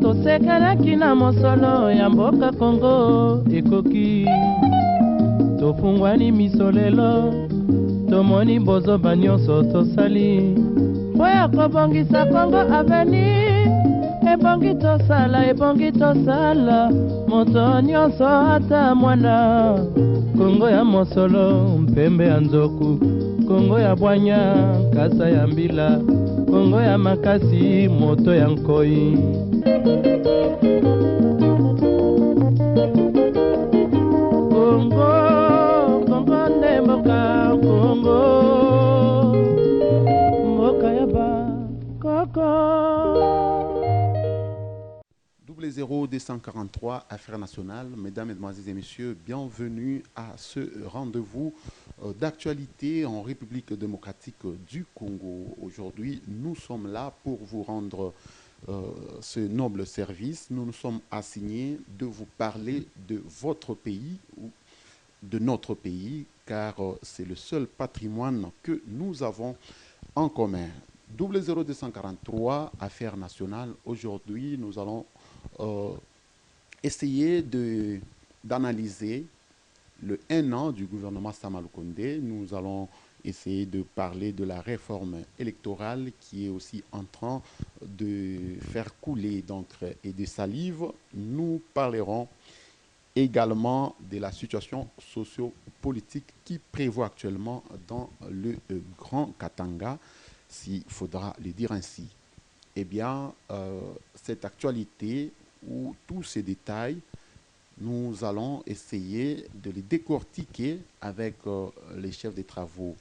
tosekelaki na mosolo ya mboka Kongo ekoki tofungwani miso lelo tomoni bozoba nyonso tosali po ya kobongisa Kongo aveni ebongi tosala moto nyonso ata mwana Kongo ya mosolo mpembe ya nzoku Kongo ya bwanya kasa ya mbila Kongo ya makasi moto ya nkoi Kongo nde mboka Kongo mboka ya ba koko 00243 Affaires nationales, mesdames, mesdemoiselles et messieurs, bienvenue à ce rendez-vous d'actualité en République démocratique du Congo. Aujourd'hui, nous sommes là pour vous rendre ce noble service. Nous nous sommes assignés de vous parler de votre pays ou de notre pays, car c'est le seul patrimoine que nous avons en commun. 00243 Affaires nationales. Aujourd'hui, nous allons essayer d'analyser le 1 an du gouvernement Sama Lukonde. Nous allons essayer de parler de la réforme électorale qui est aussi en train de faire couler d'encre et de salive. Nous parlerons également de la situation socio-politique qui prévaut actuellement dans le Grand Katanga, s'il faudra le dire ainsi. Eh bien, cette actualité ou tous ces détails, nous allons essayer de les décortiquer avec les chefs des travaux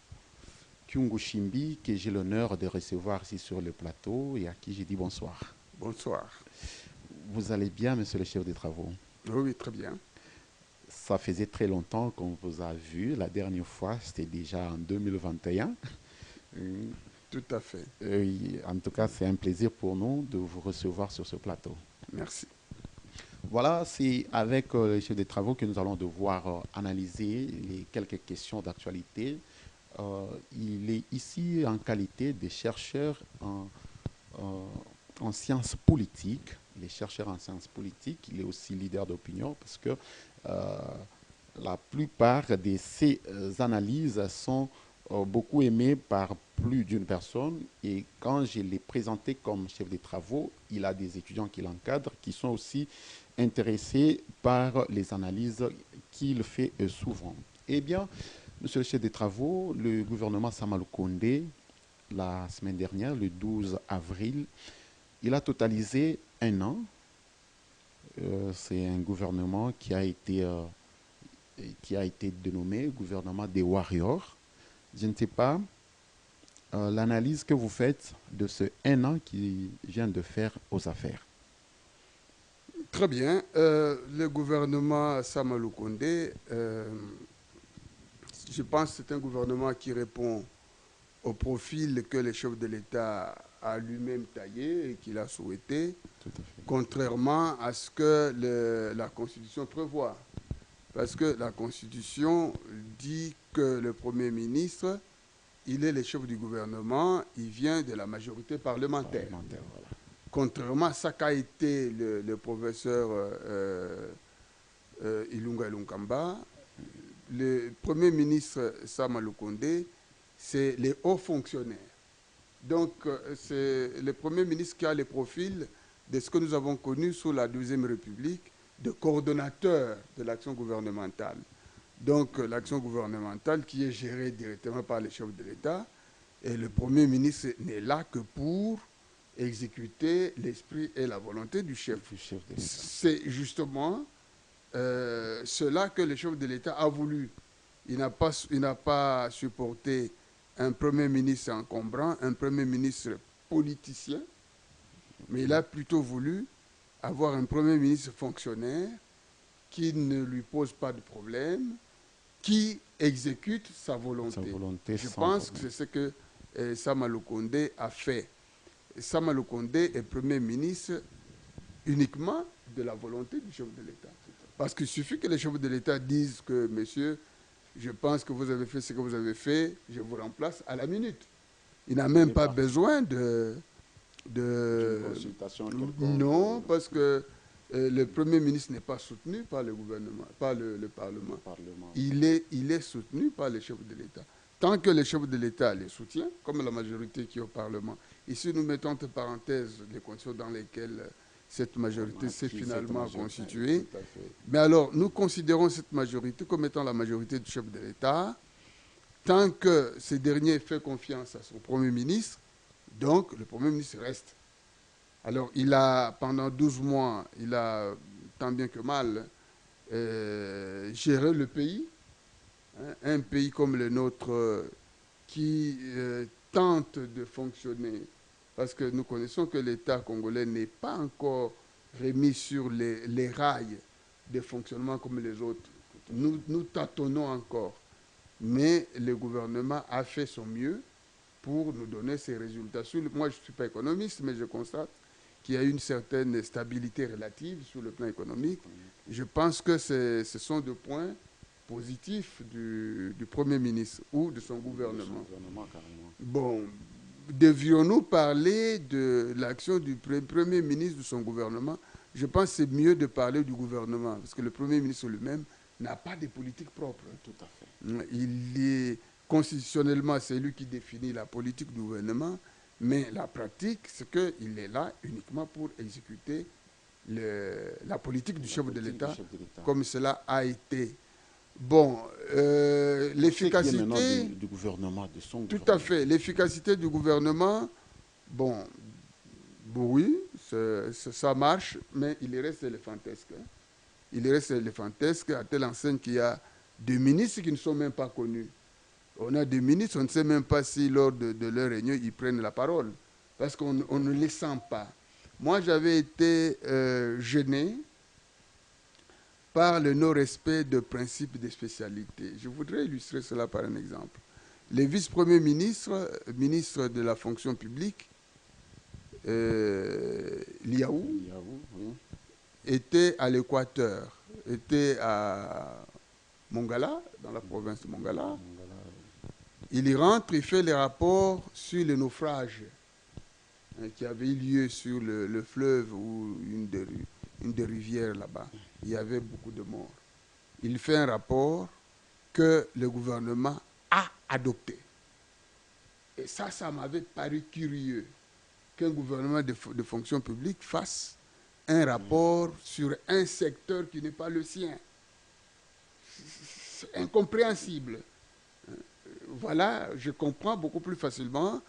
Kyungu Shimbi, que j'ai l'honneur de recevoir ici sur le plateau et à qui j'ai dit bonsoir. Bonsoir. Vous allez bien, monsieur le chef des travaux? Oui, très bien. Ça faisait très longtemps qu'on vous a vu. La dernière fois, c'était déjà en 2021. Tout à fait. En tout cas, c'est un plaisir pour nous de vous recevoir sur ce plateau. Merci. Voilà, c'est avec les chefs des travaux que nous allons devoir analyser les quelques questions d'actualité. Il est ici en qualité de chercheur en sciences politiques. Il est chercheur en sciences politiques. Il est aussi leader d'opinion parce que la plupart de ses analyses sont beaucoup aimées par plus d'une personne, et quand je l'ai présenté comme chef des travaux, il a des étudiants qui l'encadrent qui sont aussi intéressés par les analyses qu'il fait souvent. Eh bien, monsieur le chef des travaux, le gouvernement Sama Lukonde, la semaine dernière, le 12 avril, il a totalisé 1 an. C'est un gouvernement qui a été dénommé gouvernement des warriors. Je ne sais pas l'analyse que vous faites de ce 1 an qui vient de faire aux affaires. Très bien. Le gouvernement Sama Lukonde, je pense que c'est un gouvernement qui répond au profil que le chef de l'État a lui-même taillé et qu'il a souhaité, contrairement à ce que la Constitution prévoit. Parce que la Constitution dit que le Premier ministre, il est le chef du gouvernement, il vient de la majorité parlementaire. Voilà. Contrairement à ça qu'a été le professeur Ilunga Ilunkamba, le Premier ministre Sama Lukonde, c'est les hauts fonctionnaires. Donc, c'est le Premier ministre qui a le profil de ce que nous avons connu sous la Deuxième République, de coordonnateur de l'action gouvernementale. Donc, l'action gouvernementale qui est gérée directement par les chefs de l'État, et le Premier ministre n'est là que pour exécuter l'esprit et la volonté du chef. C'est justement cela que le chef de l'État a voulu. Il n'a pas supporté un Premier ministre encombrant, un Premier ministre politicien, mais il a plutôt voulu avoir un Premier ministre fonctionnaire qui ne lui pose pas de problème, qui exécute sa volonté. Je pense que c'est ce que Sama Lukonde a fait. Sama Lukonde est Premier ministre uniquement de la volonté du chef de l'État. Parce qu'il suffit que les chefs de l'État disent que, monsieur, je pense que vous avez fait ce que vous avez fait, je vous remplace à la minute. Il n'a même pas besoin de consultation quelconque. Non, parce que le Premier ministre n'est pas soutenu par le gouvernement, par le Parlement. Parlement. Il est soutenu par les chefs de l'État. Tant que les chefs de l'État les soutiennent, comme la majorité qui est au Parlement. Ici, nous mettons entre parenthèses les conditions dans lesquelles cette majorité s'est finalement constituée. Tout à fait. Mais alors, nous considérons cette majorité comme étant la majorité du chef de l'État. Tant que ce dernier fait confiance à son Premier ministre, donc le Premier ministre reste. Alors, il a, pendant 12 mois, il a, tant bien que mal, géré le pays. Hein, un pays comme le nôtre qui tente de fonctionner, parce que nous connaissons que l'État congolais n'est pas encore remis sur les rails de fonctionnement comme les autres. Nous tâtonnons encore. Mais le gouvernement a fait son mieux pour nous donner ces résultats. Moi, je ne suis pas économiste, mais je constate qu'il y a une certaine stabilité relative sur le plan économique. Je pense que ce sont des points positifs du Premier ministre ou de son gouvernement. Bon, devions-nous parler de l'action du Premier ministre de son gouvernement? Je pense que c'est mieux de parler du gouvernement, parce que le Premier ministre lui-même n'a pas de politique propre. Tout à fait. Il est constitutionnellement, c'est lui qui définit la politique du gouvernement, mais la pratique, c'est qu'il est là uniquement pour exécuter la politique du chef de l'État, comme cela a été. Bon, l'efficacité du gouvernement, de son tout gouvernement. à fait, l'efficacité du gouvernement, bon oui, ça marche, mais il reste éléphantesque. Hein. Il reste éléphantesque à telle enseigne qu'il y a des ministres qui ne sont même pas connus. On a des ministres, on ne sait même pas si lors de leur réunion, ils prennent la parole, parce qu'on ne les sent pas. Moi, j'avais été gêné par le non-respect de principes de spécialité. Je voudrais illustrer cela par un exemple. Les vice-premiers ministres, ministres de la fonction publique, Liaou, Oui. était à l'Équateur, était à Mongala, dans la province de Mongala. Il y rentre, il fait les rapports sur les naufrages qui avaient eu lieu sur le fleuve ou une des rivières là-bas. Il y avait beaucoup de morts. Il fait un rapport que le gouvernement a adopté. Et ça m'avait paru curieux qu'un gouvernement de fonction publique fasse un rapport sur un secteur qui n'est pas le sien. C'est incompréhensible. Voilà, je comprends beaucoup plus facilement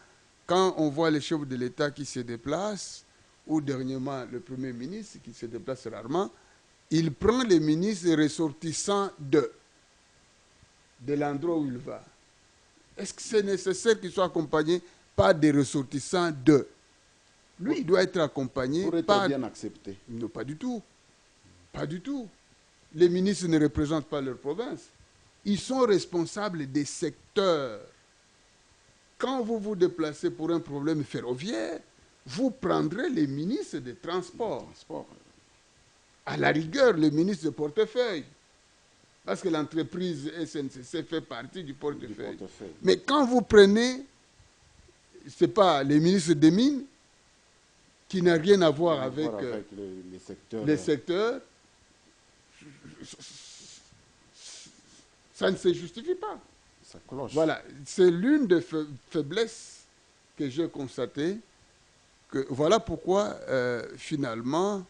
quand on voit les chefs de l'État qui se déplacent, ou dernièrement le Premier ministre qui se déplace rarement, il prend les ministres ressortissants de l'endroit où il va. Est-ce que c'est nécessaire qu'il soit accompagné par des ressortissants de? Lui, il doit être accompagné pour être par... bien accepté. Non, pas du tout. Pas du tout. Les ministres ne représentent pas leur province. Ils sont responsables des secteurs. Quand vous vous déplacez pour un problème ferroviaire, vous prendrez les ministres des Transports. À la rigueur, le ministre de portefeuille. Parce que l'entreprise SNCC fait partie du portefeuille. Mais quand vous prenez, ce n'est pas les ministres des Mines, qui n'a rien à voir avec les secteurs, ça ne se justifie pas. Ça cloche. Voilà, c'est l'une des faiblesses que j'ai constatées. Voilà pourquoi, finalement,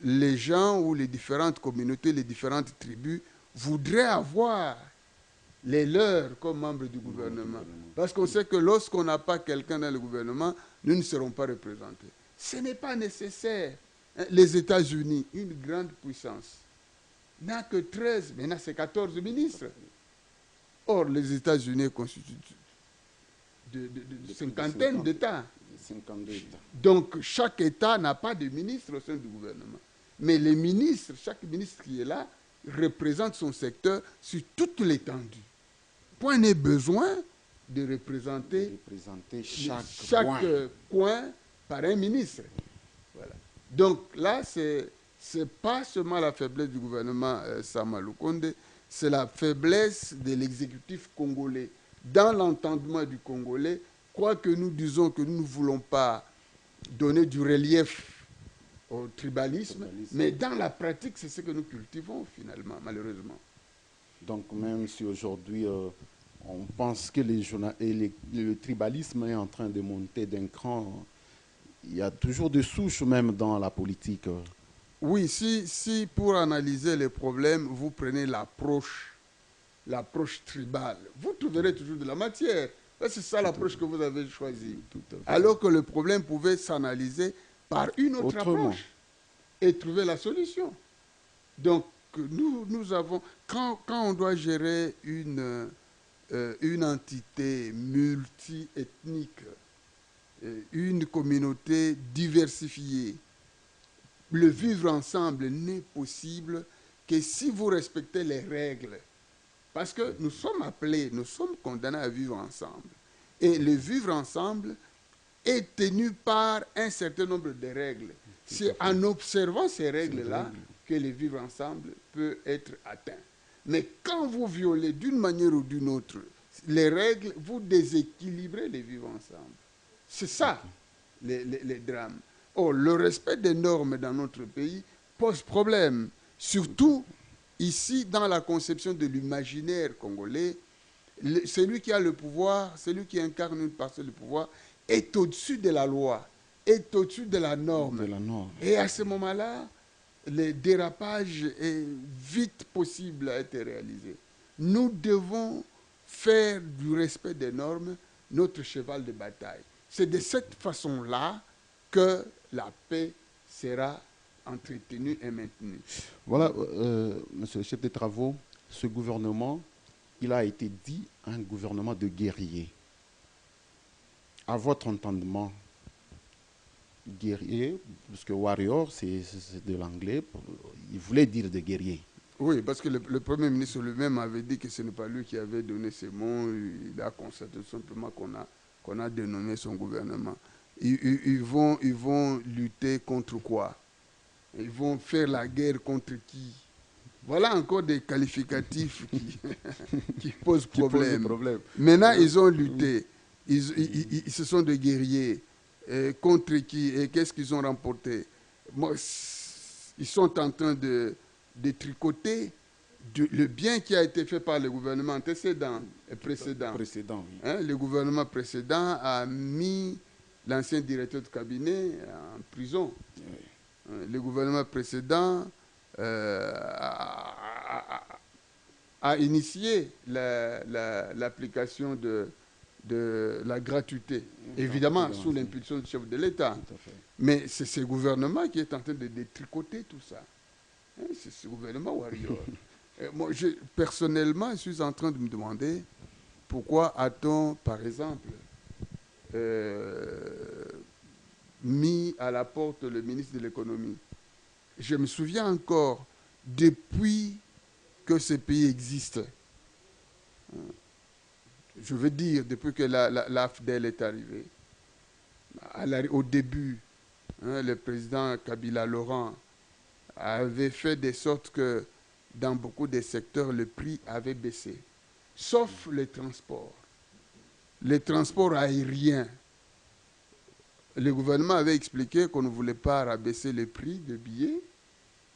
les gens ou les différentes communautés, les différentes tribus voudraient avoir les leurs comme membres du gouvernement. Parce qu'on sait que lorsqu'on n'a pas quelqu'un dans le gouvernement, nous ne serons pas représentés. Ce n'est pas nécessaire. Les États-Unis, une grande puissance, n'a que 13, maintenant c'est 14 ministres. Or, les États-Unis constituent de cinquantaine d'États. Donc, chaque État n'a pas de ministre au sein du gouvernement. Mais les ministres, chaque ministre qui est là, représente son secteur sur toute l'étendue. Point n'est besoin de représenter chaque coin par un ministre. Voilà. Donc là, ce n'est pas seulement la faiblesse du gouvernement Sama Lukonde, c'est la faiblesse de l'exécutif congolais. Dans l'entendement du Congolais, quoi que nous disons que nous ne voulons pas donner du relief au tribalisme, mais dans la pratique, c'est ce que nous cultivons finalement, malheureusement. Donc même si aujourd'hui on pense que le tribalisme est en train de monter d'un cran, il y a toujours des souches même dans la politique. Oui, si pour analyser les problèmes, vous prenez l'approche tribale, vous trouverez toujours de la matière. C'est ça l'approche que vous avez choisie. Alors que le problème pouvait s'analyser par une autre approche et trouver la solution. Donc, nous avons, quand on doit gérer une entité multi-ethnique, une communauté diversifiée, le vivre ensemble n'est possible que si vous respectez les règles. Parce que nous sommes appelés, nous sommes condamnés à vivre ensemble. Et le vivre ensemble est tenu par un certain nombre de règles. C'est en observant ces règles-là que le vivre ensemble peut être atteint. Mais quand vous violez d'une manière ou d'une autre les règles, vous déséquilibrez les vivre ensemble. C'est ça, les drames. Or, le respect des normes dans notre pays pose problème. Surtout ici, dans la conception de l'imaginaire congolais, celui qui a le pouvoir, celui qui incarne une partie du pouvoir, est au-dessus de la loi, est au-dessus de la norme. Et à ce moment-là, le dérapage est vite possible à être réalisé. Nous devons faire du respect des normes notre cheval de bataille. C'est de cette façon-là que la paix sera entretenue et maintenue. Voilà, monsieur le chef des travaux, ce gouvernement, il a été dit un gouvernement de guerriers. À votre entendement, guerrier, parce que warrior, c'est de l'anglais, il voulait dire de guerrier. Oui, parce que le Premier ministre lui-même avait dit que ce n'est pas lui qui avait donné ces mots. Il a constaté tout simplement qu'on a dénommé son gouvernement. Ils vont lutter contre quoi? Ils vont faire la guerre contre qui? Voilà encore des qualificatifs qui posent problème. Maintenant, ils ont lutté. Ce sont des guerriers. Contre qui? Et qu'est-ce qu'ils ont remporté? Ils sont en train de tricoter le bien qui a été fait par le gouvernement précédent. Le gouvernement précédent a mis l'ancien directeur de cabinet en prison. Oui. Le gouvernement précédent a initié l'application de la gratuité, évidemment sous l'impulsion du chef de l'État. Mais c'est ce gouvernement qui est en train de détricoter tout ça. C'est ce gouvernement warrior. Moi, personnellement, je suis en train de me demander pourquoi a-t-on, par exemple, mis à la porte le ministre de l'économie. Je me souviens encore, depuis que ce pays existe, je veux dire, depuis que l'AFDEL est arrivé, au début, le président Kabila Laurent avait fait de sorte que dans beaucoup de secteurs, le prix avait baissé, sauf les transports. Les transports aériens. Le gouvernement avait expliqué qu'on ne voulait pas rabaisser les prix des billets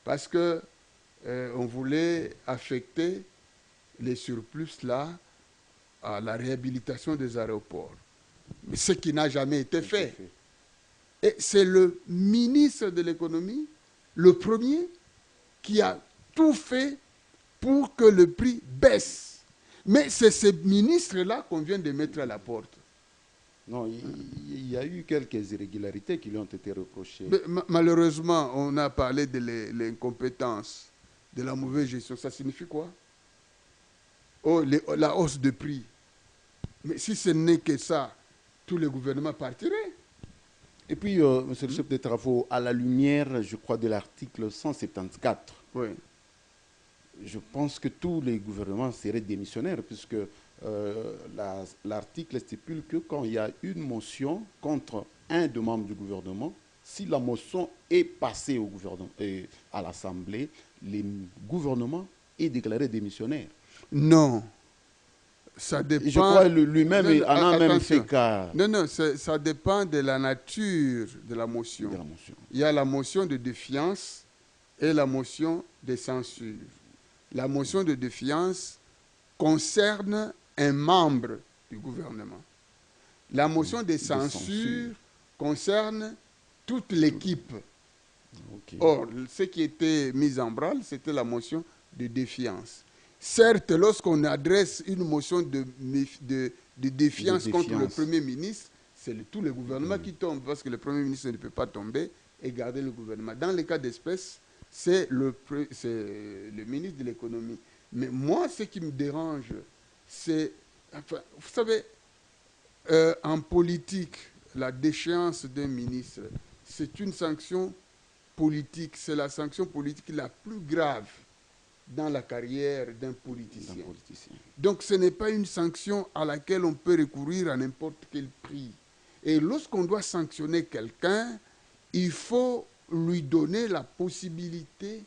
parce qu'on voulait affecter les surplus là à la réhabilitation des aéroports. Mais ce qui n'a jamais été fait. Et c'est le ministre de l'économie, le premier, qui a tout fait pour que le prix baisse. Mais c'est ce ministre-là qu'on vient de mettre à la porte. Non, il y a eu quelques irrégularités qui lui ont été reprochées. Mais, malheureusement, on a parlé de l'incompétence, de la mauvaise gestion. Ça signifie quoi? La hausse de prix. Mais si ce n'est que ça, tout le gouvernement partirait. Et puis, monsieur le chef des travaux, à la lumière, je crois, de l'article 174, oui. Je pense que tous les gouvernements seraient démissionnaires, puisque l'article stipule que quand il y a une motion contre un des membres du gouvernement, si la motion est passée au gouvernement, à l'Assemblée, le gouvernement est déclaré démissionnaire. Non. Ça dépend. Je crois lui-même Non, en a même attention. fait cas Non, ça dépend de la nature de la motion. de la motion. Il y a la motion de défiance et la motion de censure. La motion de défiance concerne un membre du gouvernement. La motion de censure concerne toute l'équipe. Ok. Or, ce qui était mis en branle, c'était la motion de défiance. Certes, lorsqu'on adresse une motion de défiance contre le Premier ministre, c'est tout le gouvernement qui tombe, parce que le Premier ministre ne peut pas tomber et garder le gouvernement. Dans les cas d'espèce, c'est le ministre de l'économie. Mais moi, ce qui me dérange, c'est... Enfin, vous savez, en politique, la déchéance d'un ministre, c'est une sanction politique. C'est la sanction politique la plus grave dans la carrière d'un politicien. Donc, ce n'est pas une sanction à laquelle on peut recourir à n'importe quel prix. Et lorsqu'on doit sanctionner quelqu'un, il faut lui donner la possibilité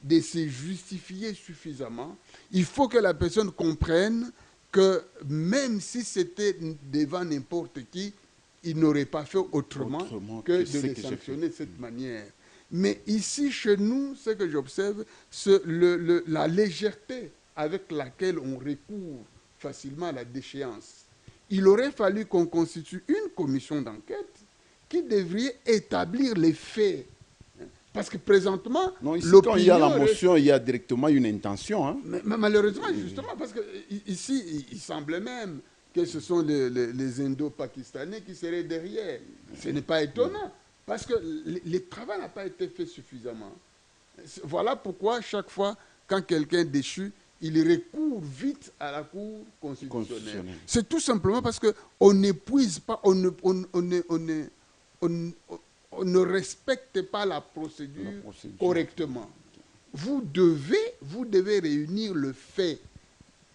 de se justifier suffisamment. Il faut que la personne comprenne que même si c'était devant n'importe qui, il n'aurait pas fait autrement que de les sanctionner de cette manière. Mais ici, chez nous, ce que j'observe, c'est la légèreté avec laquelle on recourt facilement à la déchéance. Il aurait fallu qu'on constitue une commission d'enquête qui devrait établir les faits. Parce que présentement, non, ici, quand il y a la motion, il y a directement une intention. Hein. Mais malheureusement, justement, parce que ici, il semblait même que ce sont les Indo-Pakistanais qui seraient derrière. Ce n'est pas étonnant, parce que le travail n'a pas été fait suffisamment. Voilà pourquoi, chaque fois, quand quelqu'un est déchu, il recourt vite à la Cour constitutionnelle. C'est tout simplement parce qu'on n'épuise pas, on ne respecte pas la procédure correctement. Vous devez réunir le fait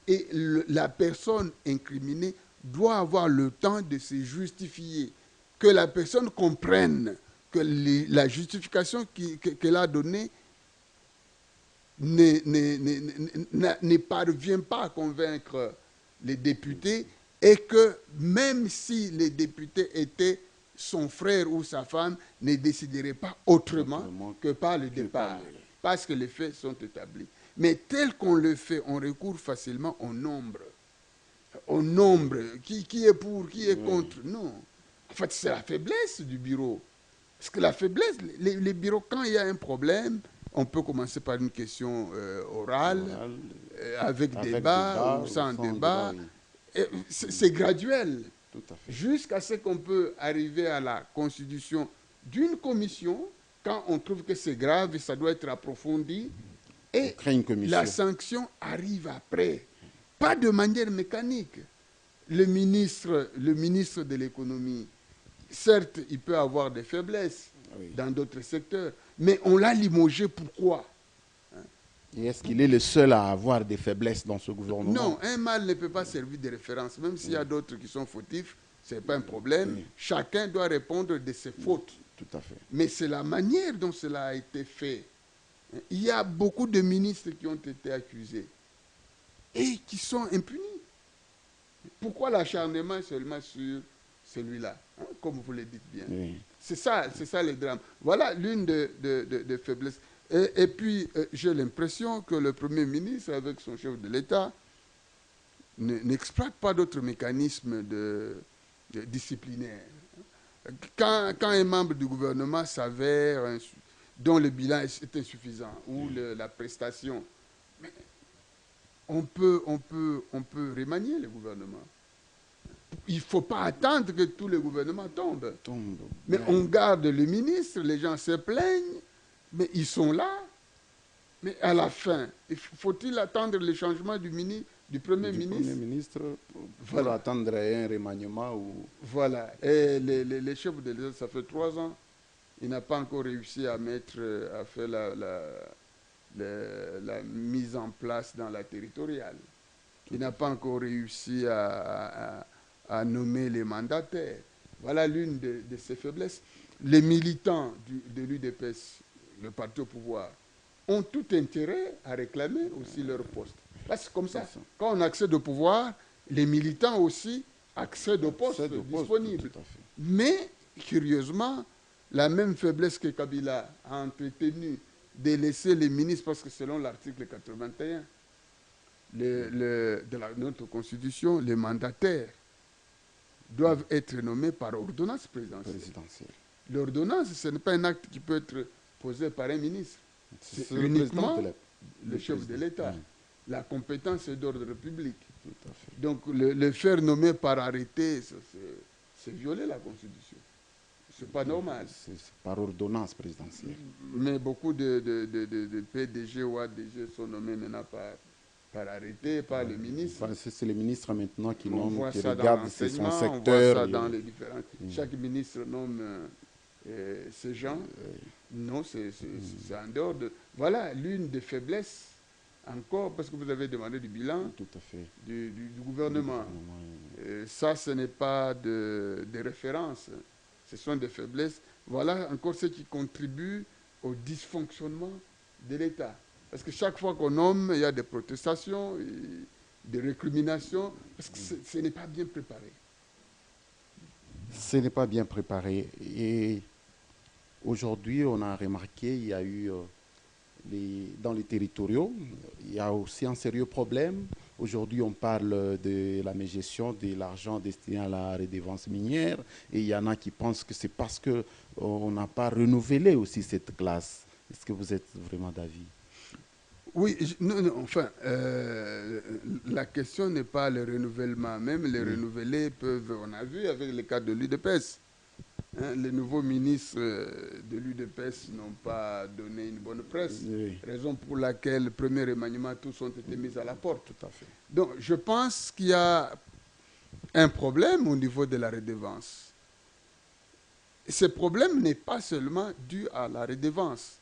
et la personne incriminée doit avoir le temps de se justifier, que la personne comprenne que la justification qu'elle a donnée ne parvient pas à convaincre les députés et que même si les députés étaient son frère ou sa femme, ne déciderait pas autrement que par le départ, parce que les faits sont établis. Mais tel qu'on le fait, on recourt facilement au nombre. Au nombre. Qui est pour, qui est contre? Non. En fait, c'est la faiblesse du bureau. Parce que la faiblesse, les bureaux, quand il y a un problème, on peut commencer par une question orale, avec débat ou sans débat. Oui. C'est graduel. Jusqu'à ce qu'on peut arriver à la constitution d'une commission, quand on trouve que c'est grave et ça doit être approfondi, et la sanction arrive après. Pas de manière mécanique. Le ministre de l'économie, certes, il peut avoir des faiblesses dans d'autres secteurs, mais on l'a limogé, pourquoi? Et est-ce qu'il est le seul à avoir des faiblesses dans ce gouvernement? Non, un mal ne peut pas servir de référence. Même s'il y a d'autres qui sont fautifs, ce n'est pas un problème. Chacun doit répondre de ses fautes. Tout à fait. Mais c'est la manière dont cela a été fait. Il y a beaucoup de ministres qui ont été accusés et qui sont impunis. Pourquoi l'acharnement seulement sur celui-là, hein, comme vous le dites bien? C'est ça le drame. Voilà l'une des faiblesses. Et puis, j'ai l'impression que le Premier ministre, avec son chef de l'État, n'exploite pas d'autres mécanismes disciplinaires. Quand un membre du gouvernement s'avère, dont le bilan est insuffisant, ou la prestation, on peut remanier le gouvernement. Il ne faut pas attendre que tout le gouvernement tombe. Mais on garde le ministre, les gens se plaignent, mais ils sont là. Mais à la fin, faut-il attendre le changement du Premier ministre pour attendre un remaniement ou... Voilà. Et les chefs de l'État, ça fait 3 ans, il n'a pas encore réussi à faire la mise en place dans la territoriale. Il n'a pas encore réussi à nommer les mandataires. Voilà l'une de ses faiblesses. Les militants de l'UDPS, le parti au pouvoir, ont tout intérêt à réclamer aussi leur poste. Là, c'est comme ça. Quand on accède au pouvoir, les militants aussi accèdent aux postes disponibles. Mais, curieusement, la même faiblesse que Kabila a entretenu de laisser les ministres, parce que selon l'article 81 de notre Constitution, les mandataires doivent être nommés par ordonnance présidentielle. L'ordonnance, ce n'est pas un acte qui peut être posé par un ministre. C'est uniquement le chef de l'État. La compétence est d'ordre public. Donc, le faire nommer par arrêté, c'est violer la Constitution. Ce n'est pas normal. C'est par ordonnance présidentielle. Mais beaucoup de PDG ou ADG sont nommés maintenant par arrêté, par le ministre. C'est le ministre maintenant qui nomme, on voit qui ça regarde dans son l'enseignement, secteur. On voit ça dans les différents... Chaque ministre nomme ces gens. Non, c'est en dehors de... Voilà l'une des faiblesses, encore, parce que vous avez demandé du bilan. Tout à fait. Du gouvernement. Ça, ce n'est pas de référence. Ce sont des faiblesses. Voilà encore ce qui contribue au dysfonctionnement de l'État. Parce que chaque fois qu'on nomme, il y a des protestations, des récriminations, parce que ce n'est pas bien préparé. Ce n'est pas bien préparé. Et aujourd'hui, on a remarqué, il y a eu, dans les territoriaux, il y a aussi un sérieux problème. Aujourd'hui, on parle de la mégestion de l'argent destiné à la redevance minière. Et il y en a qui pensent que c'est parce qu'on n'a pas renouvelé aussi cette classe. Est-ce que vous êtes vraiment d'avis? Oui, enfin, la question n'est pas le renouvellement. Même les renouvelés peuvent, on a vu avec le cas de l'UDPS. Hein, les nouveaux ministres de l'UDPS n'ont pas donné une bonne presse, raison pour laquelle le premier remaniement, tous ont été mis à la porte. Tout à fait. Donc, je pense qu'il y a un problème au niveau de la redevance. Ce problème n'est pas seulement dû à la redevance,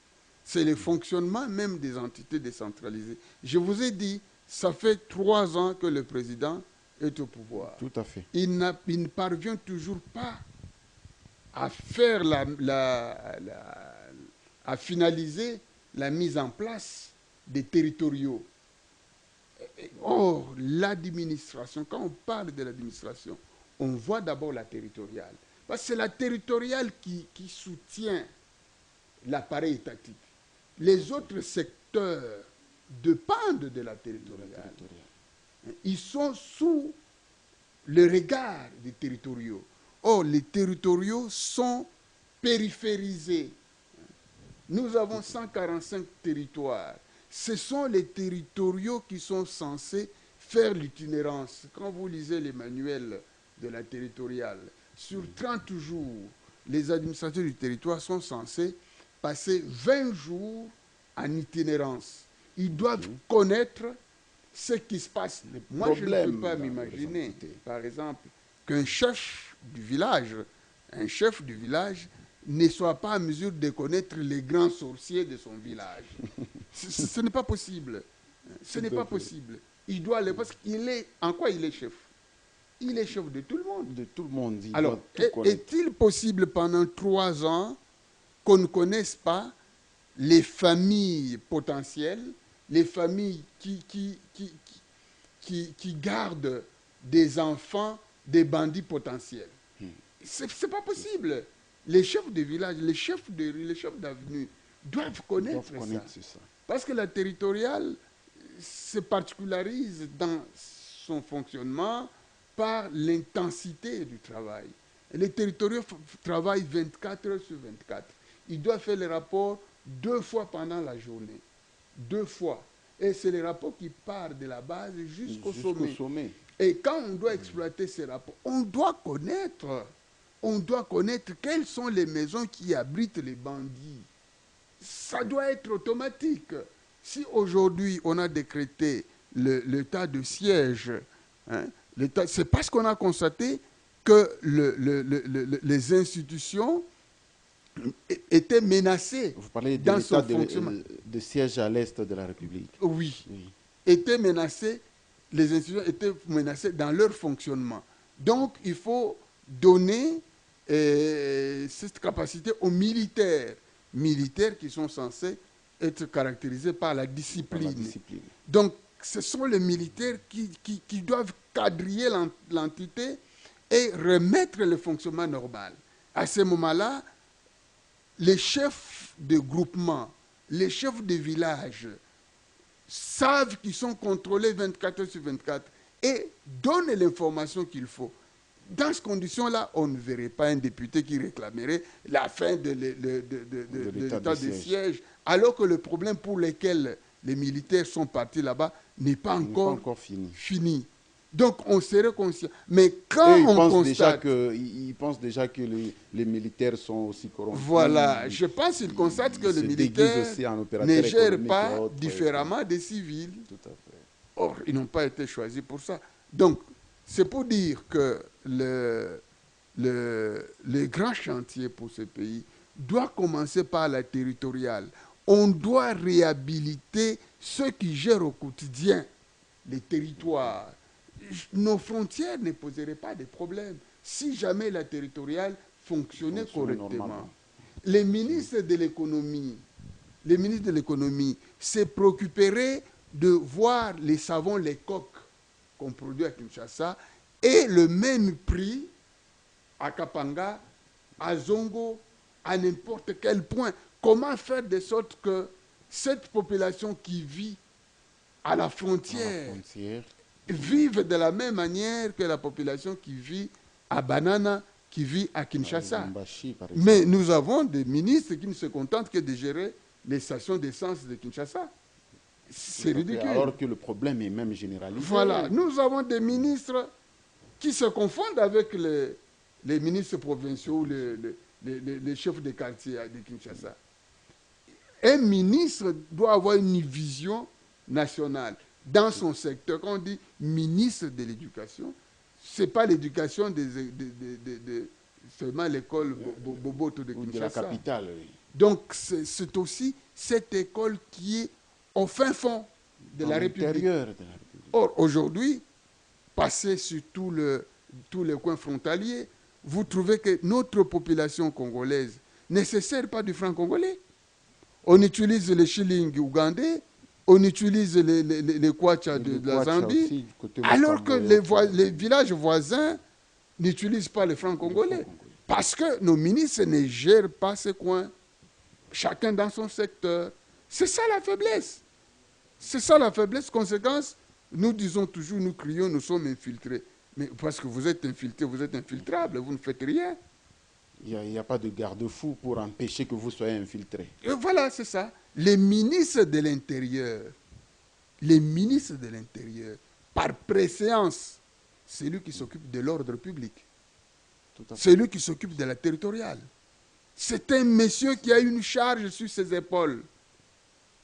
c'est le fonctionnement même des entités décentralisées. Je vous ai dit, ça fait 3 ans que le président est au pouvoir. Tout à fait. Il ne parvient toujours pas à faire à finaliser la mise en place des territoriaux. Or, l'administration, quand on parle de l'administration, on voit d'abord la territoriale. Parce que c'est la territoriale qui soutient l'appareil étatique. Les autres secteurs dépendent de la territoriale. Ils sont sous le regard des territoriaux. Or, les territoriaux sont périphérisés. Nous avons 145 territoires. Ce sont les territoriaux qui sont censés faire l'itinérance. Quand vous lisez les manuels de la territoriale, sur 30 jours, les administrateurs du territoire sont censés passer 20 jours en itinérance. Ils doivent connaître ce qui se passe. Moi, je ne peux pas m'imaginer, par exemple, qu'un chef du village, ne soit pas en mesure de connaître les grands sorciers de son village. Ce n'est pas possible. Ce n'est pas possible. Il doit aller, parce qu'il est, en quoi il est chef? Il est chef de tout le monde. De tout le monde. Alors, est-il possible pendant 3 ans qu'on ne connaisse pas les familles potentielles, les familles qui gardent des enfants, des bandits potentiels? C'est pas possible. Les chefs de village, les chefs de rue, les chefs d'avenue doivent connaître ça. Parce que la territoriale se particularise dans son fonctionnement par l'intensité du travail. Les territoriaux travaillent 24 heures sur 24. Ils doivent faire les rapports 2 fois pendant la journée. 2 fois. Et c'est les rapports qui partent de la base jusqu'au sommet. Et quand on doit exploiter ces rapports, on doit connaître quelles sont les maisons qui abritent les bandits. Ça doit être automatique. Si aujourd'hui on a décrété l'état de siège, hein, c'est parce qu'on a constaté que les institutions étaient menacées. Vous parlez de dans l'état son fonctionnement. de siège à l'est de la République. Oui. Étaient menacées, les institutions étaient menacées dans leur fonctionnement. Donc, il faut donner cette capacité aux militaires qui sont censés être caractérisés par la discipline. Donc, ce sont les militaires qui doivent quadriller l'entité et remettre le fonctionnement normal. À ce moment-là, les chefs de groupement, les chefs de village savent qu'ils sont contrôlés 24 heures sur 24 et donnent l'information qu'il faut. Dans ces conditions-là, on ne verrait pas un député qui réclamerait la fin de l'état de siège, alors que le problème pour lequel les militaires sont partis là-bas n'est pas encore fini. Donc, on serait conscient. Mais quand on constate... Ils pensent déjà que les militaires sont aussi corrompus. Voilà, je pense qu'ils constatent que les militaires ne gèrent pas différemment des civils. Tout à fait. Or, ils n'ont pas été choisis pour ça. Donc, c'est pour dire que le grand chantier pour ce pays doit commencer par la territoriale. On doit réhabiliter ceux qui gèrent au quotidien les territoires. Nos frontières ne poseraient pas de problème si jamais la territoriale fonctionnait correctement. Les ministres de l'économie se préoccuperaient de voir les savons, les coques qu'on produit à Kinshasa et le même prix à Kapanga, à Zongo, à n'importe quel point. Comment faire de sorte que cette population qui vit à la frontière vive de la même manière que la population qui vit à Banana, qui vit à Kinshasa. Mais nous avons des ministres qui ne se contentent que de gérer les stations d'essence de Kinshasa. C'est ridicule. Alors que le problème est même généralisé. Voilà. Nous avons des ministres qui se confondent avec les ministres provinciaux, les chefs de quartier de Kinshasa. Un ministre doit avoir une vision nationale dans son secteur. Quand on dit ministre de l'éducation, ce n'est pas l'éducation seulement l'école Boboto de Kinshasa. De la capitale, oui. Donc, c'est aussi cette école qui est au fin fond de la République. Or, aujourd'hui, passez sur tous les coins frontaliers, vous trouvez que notre population congolaise ne se sert pas du franc congolais. On utilise les shillings ougandais, on utilise les kwacha de la Zambie, alors que les villages voisins n'utilisent pas le franc congolais. Parce que nos ministres ne gèrent pas ces coins, chacun dans son secteur. C'est ça la faiblesse. C'est ça la faiblesse. Conséquence, nous disons toujours, nous crions, nous sommes infiltrés. Mais parce que vous êtes infiltrés, vous êtes infiltrables, vous ne faites rien. Il n'y a pas de garde-fou pour empêcher que vous soyez infiltrés. Et voilà, c'est ça. Les ministres de l'Intérieur, par préséance, c'est lui qui s'occupe de l'ordre public. C'est lui qui s'occupe de la territoriale. C'est un monsieur qui a une charge sur ses épaules.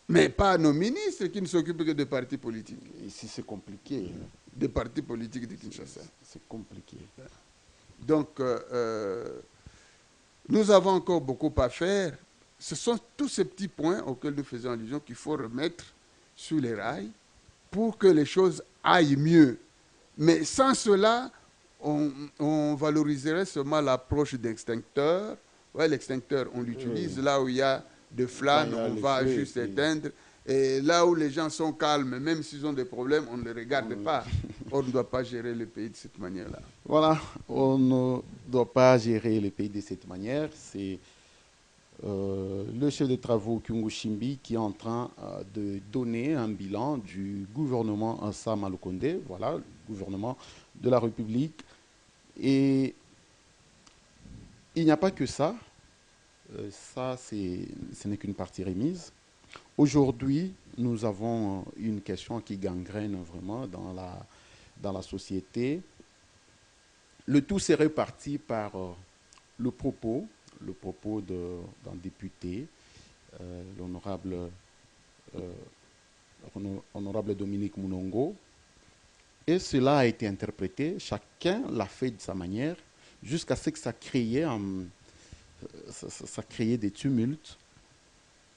Mais pas nos ministres qui ne s'occupent que de partis politiques. Ici, c'est compliqué. Des partis politiques de Kinshasa. C'est compliqué. Donc, nous avons encore beaucoup à faire. Ce sont tous ces petits points auxquels nous faisons allusion qu'il faut remettre sur les rails pour que les choses aillent mieux. Mais sans cela, on valoriserait seulement l'approche d'extincteur. Ouais, l'extincteur, on l'utilise là où il y a de flammes, on va juste éteindre. Et là où les gens sont calmes, même s'ils ont des problèmes, on ne les regarde pas. On ne doit pas gérer le pays de cette manière-là. Voilà, on ne doit pas gérer le pays de cette manière. C'est le chef de travaux Kyungu Shimbi qui est en train de donner un bilan du gouvernement Sama Lukonde, voilà, le gouvernement de la République. Et il n'y a pas que ça. Ça, ce n'est qu'une partie remise. Aujourd'hui, nous avons une question qui gangrène vraiment dans la société. Le tout serait parti par le propos d'un député, l'honorable Dominique Mounongo. Et cela a été interprété, chacun l'a fait de sa manière, jusqu'à ce que ça créait des tumultes.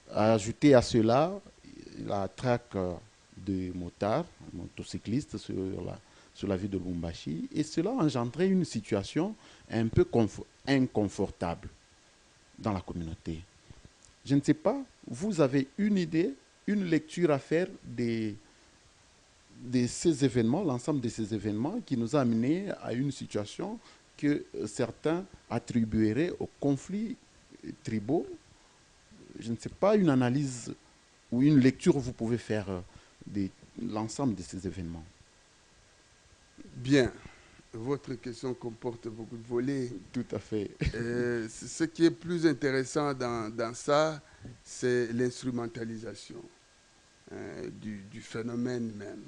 Ajouter à cela la traque de motards, motocyclistes sur la ville de Lubumbashi, et cela a engendré une situation un peu inconfortable dans la communauté. Je ne sais pas, vous avez une idée, une lecture à faire des de ces événements, l'ensemble de ces événements qui nous a amenés à une situation que certains attribueraient aux conflits tribaux. Je ne sais pas, une analyse ou une lecture vous pouvez faire de l'ensemble de ces événements. Bien. Votre question comporte beaucoup de volets. Tout à fait. Ce qui est plus intéressant dans ça, c'est l'instrumentalisation du phénomène même.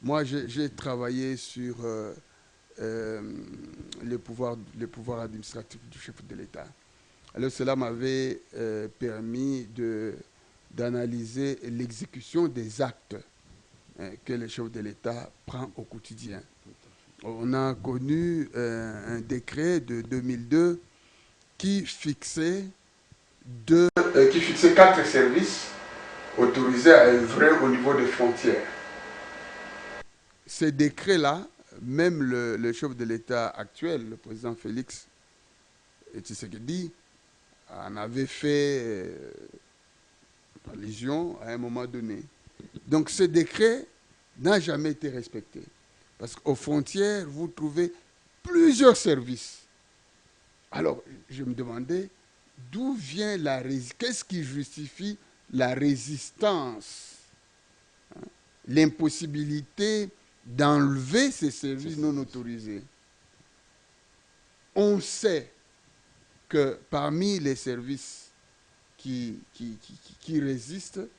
Moi, j'ai travaillé sur le pouvoir administratif du chef de l'État. Alors, cela m'avait permis d'analyser l'exécution des actes que le chef de l'État prend au quotidien. On a connu un décret de 2002 qui fixait 4 services autorisés à œuvrer au niveau des frontières. Ces décrets-là, même le chef de l'État actuel, le président Félix Tshisekedi, en avait fait allusion à un moment donné. Donc ce décret n'a jamais été respecté. Parce qu'aux frontières, vous trouvez plusieurs services. Alors, je me demandais d'où vient la résistance, qu'est-ce qui justifie la résistance, hein, l'impossibilité d'enlever ces services non autorisés. On sait que parmi les services qui résistent,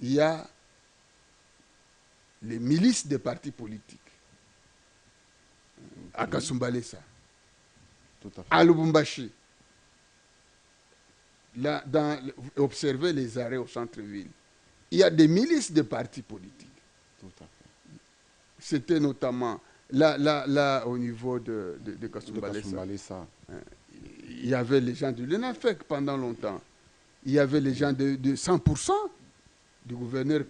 il y a les milices des partis politiques. À Kasumbalesa, à Lubumbashi, observez les arrêts au centre-ville. Il y a des milices de partis politiques. C'était notamment là au niveau de Kasumbalesa. Il y avait les gens du l'ENAFEC pendant longtemps. Il y avait les gens de 100% du gouverneur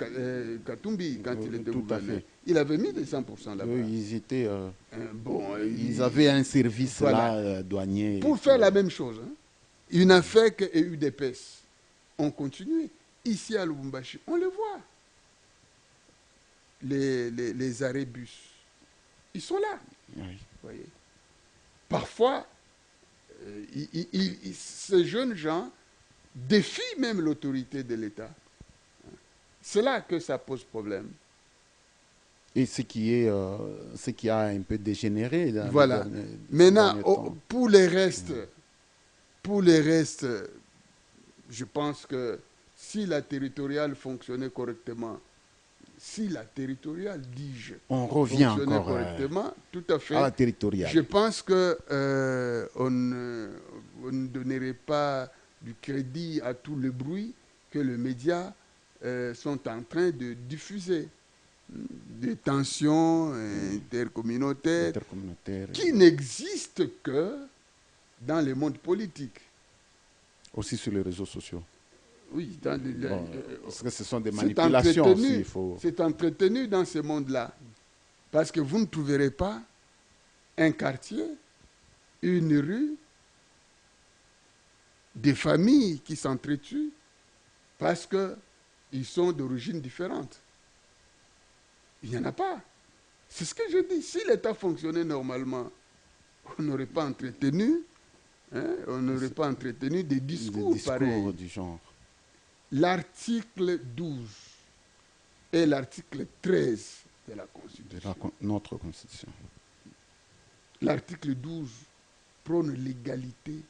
Katumbi quand il était gouverneur. Il avait mis des 100% là-bas. Ils étaient... ils avaient un service là, douanier. Pour faire la même chose. Hein. UNAFEC et UDPS ont continué. Ici à Lubumbashi, on le voit. Les arrêts bus, ils sont là. Oui. Voyez. Parfois, ces jeunes gens défient même l'autorité de l'État. C'est là que ça pose problème. Et ce qui a un peu dégénéré. Voilà. Maintenant, pour les restes, je pense que si la territoriale fonctionnait correctement, on revient encore correctement, tout à fait, à la territoriale. Je pense que on ne donnerait pas du crédit à tout le bruit que les médias sont en train de diffuser. Des tensions intercommunautaires qui n'existent que dans le monde politique. Aussi sur les réseaux sociaux. Oui, parce que ce sont des manipulations aussi. C'est entretenu dans ce monde-là. Parce que vous ne trouverez pas un quartier, une rue, des familles qui s'entretuent parce qu'ils sont d'origine différente. Il n'y en a pas. C'est ce que je dis. Si l'État fonctionnait normalement, on n'aurait pas entretenu, des discours pareils. Du genre. L'article 12 et l'article 13 de la Constitution. Notre Constitution. L'article 12 prône l'égalité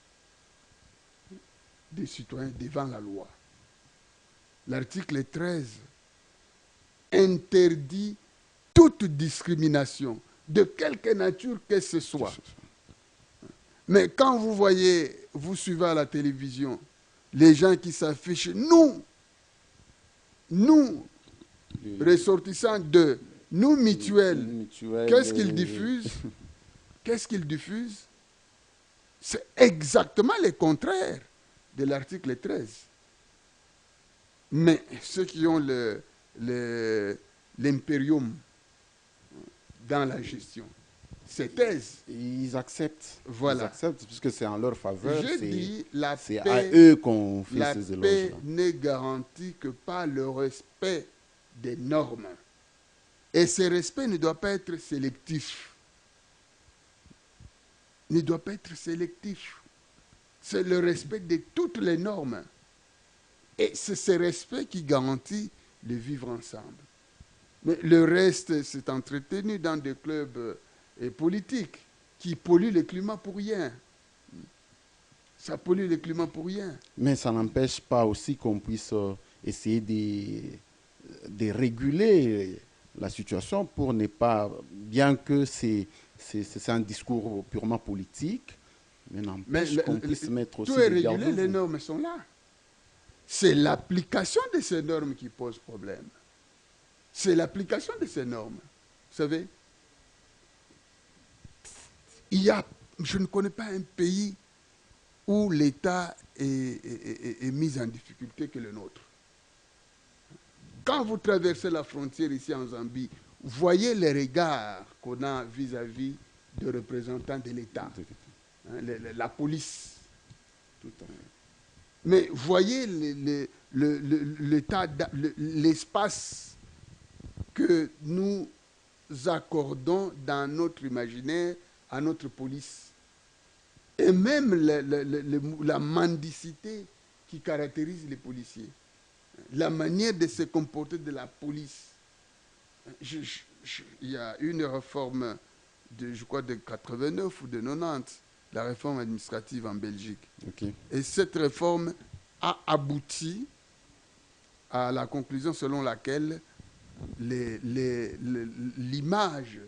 des citoyens devant la loi. L'article 13 interdit toute discrimination, de quelque nature que ce soit. Mais quand vous suivez à la télévision, les gens qui s'affichent, nous, ressortissants de nous mutuelles, qu'est-ce qu'ils diffusent? Qu'est-ce qu'ils diffusent? C'est exactement le contraire de l'article 13. Mais ceux qui ont l'impérium dans la gestion, ces thèses, ils acceptent. Voilà. Ils acceptent puisque c'est en leur faveur. C'est à eux qu'on fait ces éloges. La paix n'est garantie que par le respect des normes. Et ce respect ne doit pas être sélectif. Ne doit pas être sélectif. C'est le respect de toutes les normes. Et c'est ce respect qui garantit de vivre ensemble. Mais le reste, c'est entretenu dans des clubs politiques qui polluent le climat pour rien. Ça pollue le climat pour rien. Mais ça n'empêche pas aussi qu'on puisse essayer de réguler la situation pour ne pas, bien que c'est un discours purement politique, mais n'empêche qu'on puisse mettre aussi tout est des régulé, les normes sont là. C'est l'application de ces normes qui pose problème. C'est l'application de ces normes. Vous savez, je ne connais pas un pays où l'État est mis en difficulté que le nôtre. Quand vous traversez la frontière ici en Zambie, voyez les regards qu'on a vis-à-vis des représentants de l'État, hein, la police. Tout à fait. Mais voyez l'espace que nous accordons dans notre imaginaire à notre police. Et même la mendicité qui caractérise les policiers. La manière de se comporter de la police. Il y a une réforme, je crois, de 89 ou de 90, la réforme administrative en Belgique. Okay. Et cette réforme a abouti à la conclusion selon laquelle l'image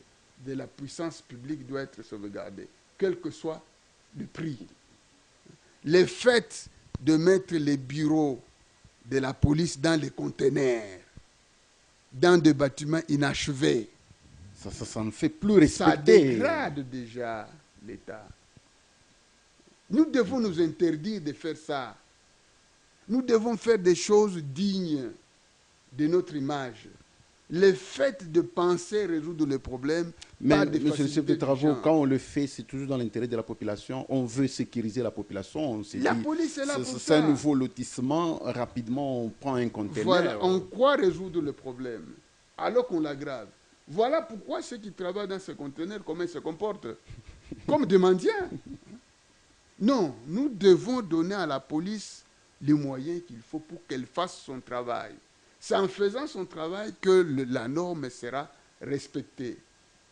de la puissance publique doit être sauvegardée, quel que soit le prix. Le fait de mettre les bureaux de la police dans les conteneurs, dans des bâtiments inachevés, ça ne fait plus respecter. Ça dégrade déjà l'État. Nous devons nous interdire de faire ça. Nous devons faire des choses dignes de notre image. Le fait de penser résoudre le problème, mais monsieur le chef de travaux, quand on le fait, c'est toujours dans l'intérêt de la population. On veut sécuriser la population. La police est là pour ça. C'est un nouveau lotissement. Rapidement, on prend un conteneur. Voilà, on croit résoudre le problème, alors qu'on l'aggrave. Voilà pourquoi ceux qui travaillent dans ce conteneur, comment ils se comportent? Comme des mendiants. Non, nous devons donner à la police les moyens qu'il faut pour qu'elle fasse son travail. C'est en faisant son travail que la norme sera respectée.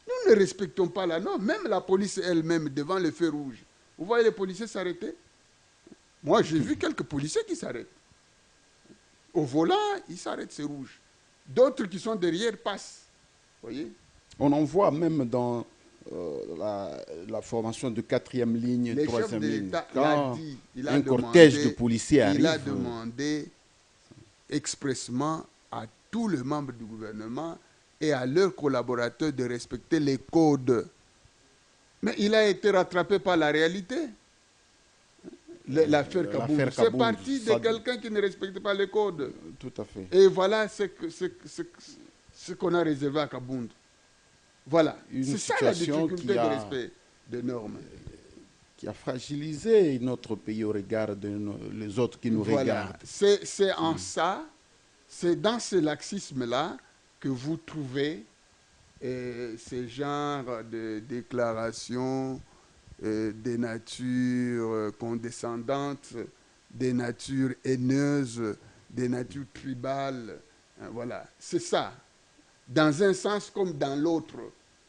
Nous ne respectons pas la norme, même la police elle-même devant le feu rouge. Vous voyez les policiers s'arrêter? Moi, j'ai vu quelques policiers qui s'arrêtent. Au volant, ils s'arrêtent, c'est rouge. D'autres qui sont derrière passent. Voyez? On en voit même dans la formation de 4e ligne, 3e ligne. Quand un cortège de policiers arrive. Il a demandé expressément à tous les membres du gouvernement et à leurs collaborateurs de respecter les codes. Mais il a été rattrapé par la réalité. L'affaire Kabound, c'est parti de quelqu'un qui ne respecte pas les codes. Tout à fait. Et voilà ce qu'on a réservé à Kabound. Voilà. C'est ça la difficulté de respect des normes. Qui a fragilisé notre pays au regard des autres qui nous regardent. C'est en ça, c'est dans ce laxisme-là que vous trouvez ce genre de déclarations des natures condescendantes, des natures haineuses, des natures tribales. Voilà, c'est ça. Dans un sens comme dans l'autre.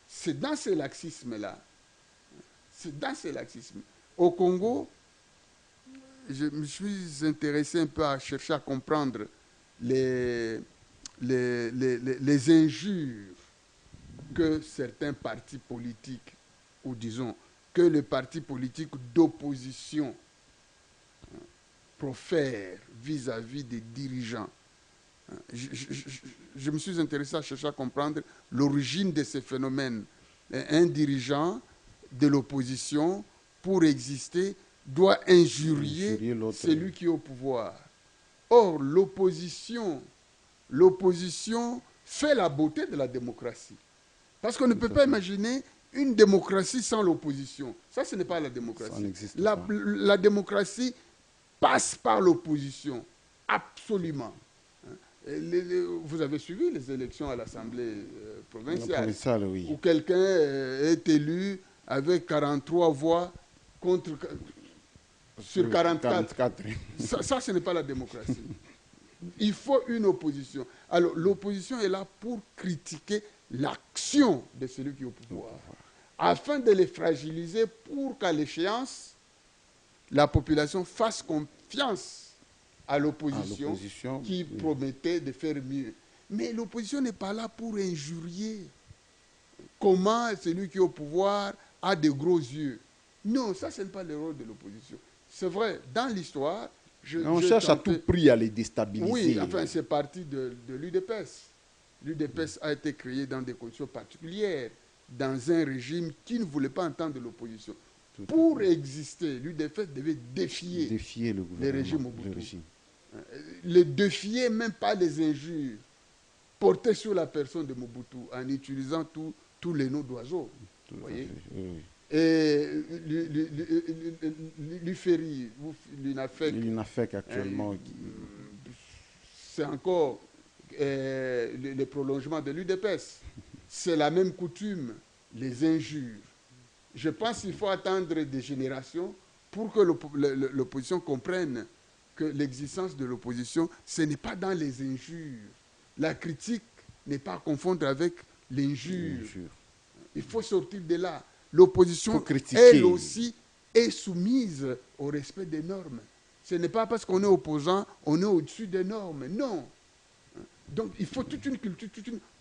C'est dans ce laxisme-là. C'est dans ce laxisme. Au Congo, je me suis intéressé un peu à chercher à comprendre les injures que certains partis politiques, ou disons, que les partis politiques d'opposition profèrent vis-à-vis des dirigeants. Je me suis intéressé à chercher à comprendre l'origine de ces phénomènes. Un dirigeant de l'opposition, pour exister, doit injurier celui qui est au pouvoir. Or, l'opposition fait la beauté de la démocratie. Parce qu'on ne peut pas imaginer une démocratie sans l'opposition. Ça, ce n'est pas la démocratie. La démocratie passe par l'opposition, absolument. Vous avez suivi les élections à l'Assemblée provinciale, Oui. où quelqu'un est élu avec 43 voix contre, sur 44. Ça, ce n'est pas la démocratie. Il faut une opposition. Alors, l'opposition est là pour critiquer l'action de celui qui est au pouvoir, afin de les fragiliser pour qu'à l'échéance, la population fasse confiance à l'opposition qui promettait de faire mieux. Mais l'opposition n'est pas là pour injurier. Comment celui qui est au pouvoir a de gros yeux. Non, ça, ce n'est pas le rôle de l'opposition. C'est vrai, dans l'histoire... On cherche à tout prix à les déstabiliser. Oui, enfin, c'est parti de l'UDPS. L'UDPS a été créé dans des conditions particulières, dans un régime qui ne voulait pas entendre l'opposition. Pour exister, l'UDPS devait défier les régimes Mobutu. Le défier, même pas les injures, porter sur la personne de Mobutu en utilisant tous les noms d'oiseaux. Vous voyez? Et l'UFERI, l'UNAFEC actuellement, c'est encore le prolongement de l'UDPS. C'est la même coutume, les injures. Je pense qu'il faut attendre des générations pour que l'opposition comprenne que l'existence de l'opposition, ce n'est pas dans les injures. La critique n'est pas à confondre avec l'injure. Il faut sortir de là. L'opposition, elle aussi, est soumise au respect des normes. Ce n'est pas parce qu'on est opposant, on est au-dessus des normes. Non. Donc, il faut toute une culture,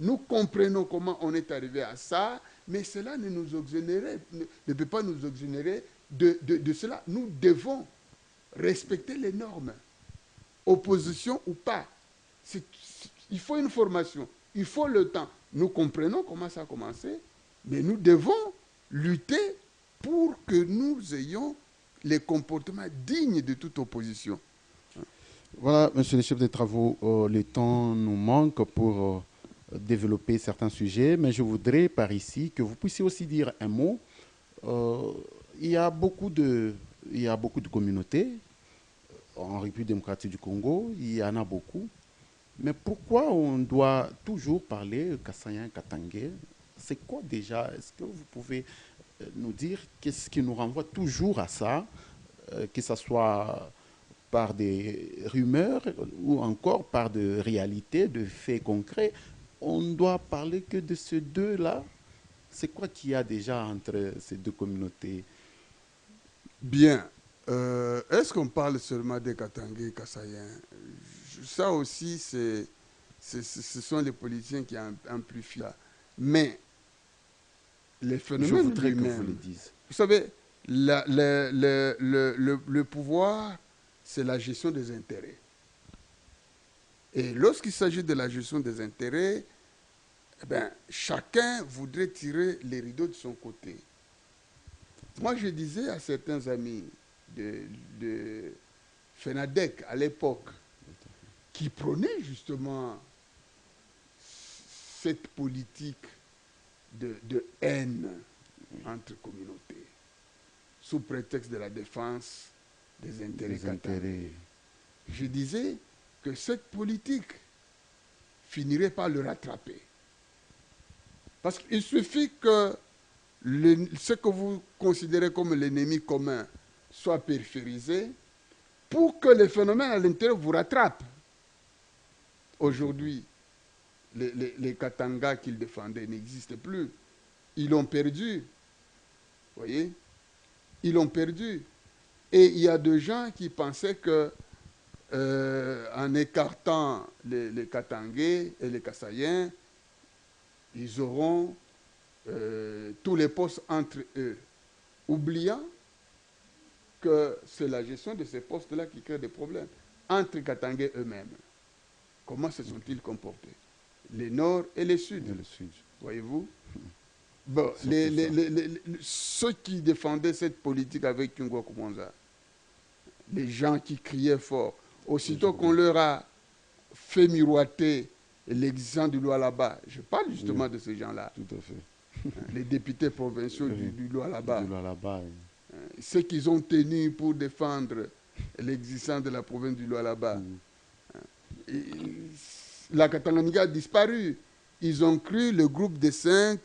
Nous comprenons comment on est arrivé à ça, mais cela ne peut pas nous exonérer de cela. Nous devons respecter les normes. Opposition ou pas. Il faut une formation, il faut le temps. Nous comprenons comment ça a commencé, mais nous devons lutter pour que nous ayons les comportements dignes de toute opposition. Voilà, monsieur le chef des travaux, le temps nous manque pour développer certains sujets, mais je voudrais par ici que vous puissiez aussi dire un mot. Il y a beaucoup de communautés en République démocratique du Congo, il y en a beaucoup, mais pourquoi on doit toujours parler Kassaïen, Katangé? C'est quoi déjà? Est-ce que vous pouvez nous dire qu'est-ce qui nous renvoie toujours à ça, que ce soit par des rumeurs ou encore par de réalités, de faits concrets? On ne doit parler que de ces deux-là. C'est quoi qu'il y a déjà entre ces deux communautés? Bien. Est-ce qu'on parle seulement des Katangé et Kassaïens? Ça aussi, ce sont les politiciens qui amplifient ça. Mais les phénomènes lui-même, vous savez, le pouvoir, c'est la gestion des intérêts. Et lorsqu'il s'agit de la gestion des intérêts, eh bien, chacun voudrait tirer les rideaux de son côté. Moi, je disais à certains amis de FENADEC à l'époque, qui prônaient justement cette politique de haine entre communautés, sous prétexte de la défense des intérêts. Je disais que cette politique finirait par le rattraper. Parce qu'il suffit que ce que vous considérez comme l'ennemi commun soit périphérisé pour que les phénomènes à l'intérieur vous rattrapent. Aujourd'hui, les Katanga qu'ils défendaient n'existent plus. Ils l'ont perdu. Vous voyez? Ils l'ont perdu. Et il y a des gens qui pensaient que en écartant les Katangais et les Kassaïens, ils auront tous les postes entre eux, oubliant que c'est la gestion de ces postes-là qui crée des problèmes entre Katangais eux-mêmes. Comment se sont-ils comportés? Les Nord et les Sud. Voyez-vous? Bon, ceux qui défendaient cette politique avec Tungwa Kumonza, les gens qui criaient fort, aussitôt qu'on leur a fait miroiter l'existence du Lualaba, je parle justement de ces gens-là. Tout à fait. Les députés provinciaux du Lualaba. Ceux qu'ils ont tenus pour défendre l'existence de la province du Lualaba. la Katanganyika a disparu. Ils ont cru que le groupe des 5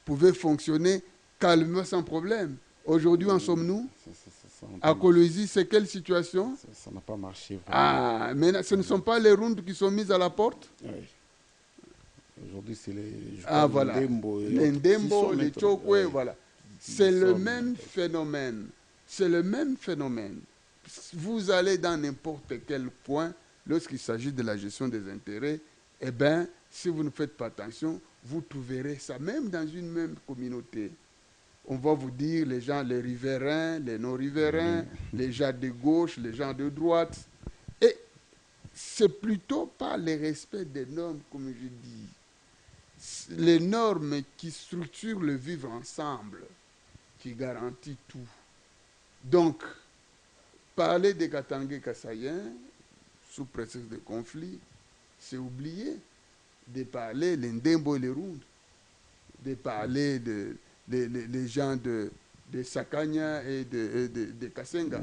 pouvait fonctionner calmement sans problème. Aujourd'hui, en sommes-nous? À Kolwezi, c'est quelle situation? Ça n'a pas marché. Vraiment. Ah, mais ce ne sont pas les rounds qui sont mis à la porte? Oui. Aujourd'hui, c'est les... Voilà. Les Ndembo, les Chokwe, voilà. C'est le même phénomène. C'est le même phénomène. Vous allez dans n'importe quel coin, lorsqu'il s'agit de la gestion des intérêts, eh bien, si vous ne faites pas attention, vous trouverez ça, même dans une même communauté. On va vous dire les gens, les riverains, les non-riverains, les gens de gauche, les gens de droite. Et c'est plutôt pas le respect des normes, comme je dis. Les normes qui structurent le vivre ensemble, qui garantit tout. Donc, parler des Katangais Kassaïens, sous prétexte de conflit, c'est oublier de parler les Ndembo et les Round, de parler des gens de Sakanya et de Kasenga,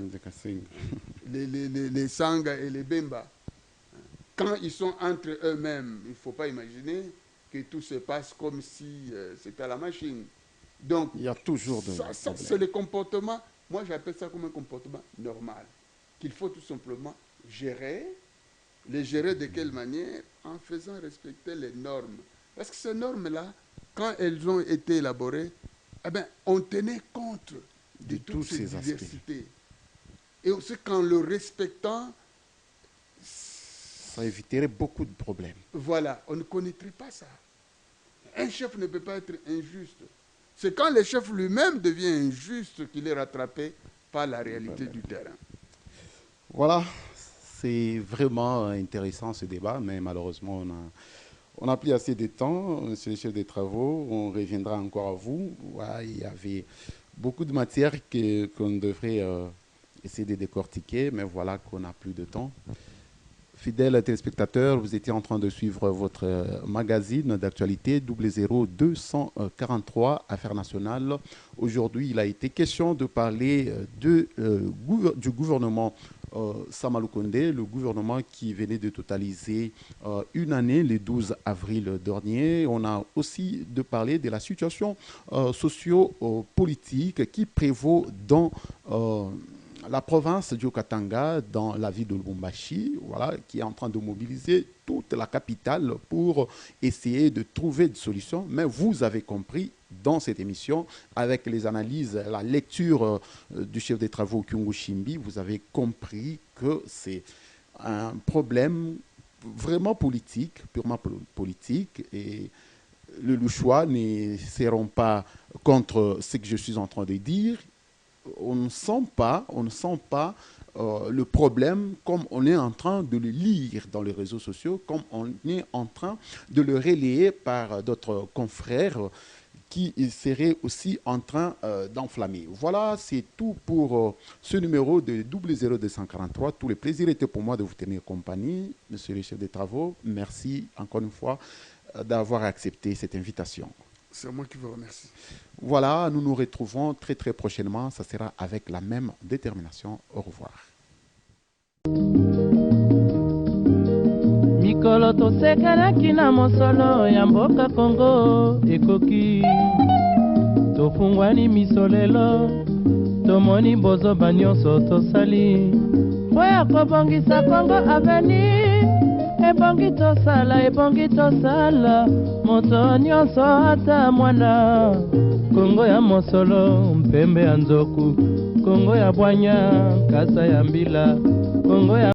les Sanga et les Bemba. Quand ils sont entre eux-mêmes, il ne faut pas imaginer que tout se passe comme si c'était à la machine. Donc, il y a toujours de ça c'est le comportement, moi j'appelle ça comme un comportement normal, qu'il faut tout simplement gérer. Les gérer de quelle manière? En faisant respecter les normes. Parce que ces normes-là, quand elles ont été élaborées, eh bien, on tenait compte de toutes ces diversités. Et aussi qu'en le respectant, ça éviterait beaucoup de problèmes. Voilà, on ne connaîtrait pas ça. Un chef ne peut pas être injuste. C'est quand le chef lui-même devient injuste qu'il est rattrapé par la réalité du terrain. Voilà, c'est vraiment intéressant ce débat, mais malheureusement, on n'a plus assez de temps. Monsieur le chef des travaux, on reviendra encore à vous. Ouais, il y avait beaucoup de matières qu'on devrait essayer de décortiquer, mais voilà qu'on n'a plus de temps. Fidèles téléspectateurs, vous étiez en train de suivre votre magazine d'actualité 00243 Affaires nationales. Aujourd'hui, il a été question de parler du gouvernement Sama Lukonde, le gouvernement qui venait de totaliser une année, le 12 avril dernier. On a aussi de parler de la situation socio-politique qui prévaut dans la province du Katanga, dans la ville de Lubumbashi, voilà, qui est en train de mobiliser toute la capitale pour essayer de trouver des solutions. Mais vous avez compris dans cette émission, avec les analyses, la lecture du chef des travaux Kyungu Shimbi, vous avez compris que c'est un problème vraiment politique, purement politique, et le Louchois ne seront pas contre ce que je suis en train de dire. On ne sent pas le problème comme on est en train de le lire dans les réseaux sociaux, comme on est en train de le relayer par d'autres confrères qui seraient aussi en train d'enflammer. Voilà, c'est tout pour ce numéro de 00243. Tout le plaisir était pour moi de vous tenir compagnie. Monsieur le chef des travaux, merci encore une fois d'avoir accepté cette invitation. C'est moi qui vous remercie. Voilà, nous nous retrouvons très très prochainement. Ça sera avec la même détermination. Au revoir. Mikolo tosekelaki na mosolo ya mboka Kongo ekoki tofungwani misolelo tomoni bozoba nyonso tosali po ya kobongisa Kongo aveni ebongi tosala moto nyonso ata mwana Kongo ya mosolo mpembe ya nzoku Kongo ya bwanya kasa ya mbila Kongo ya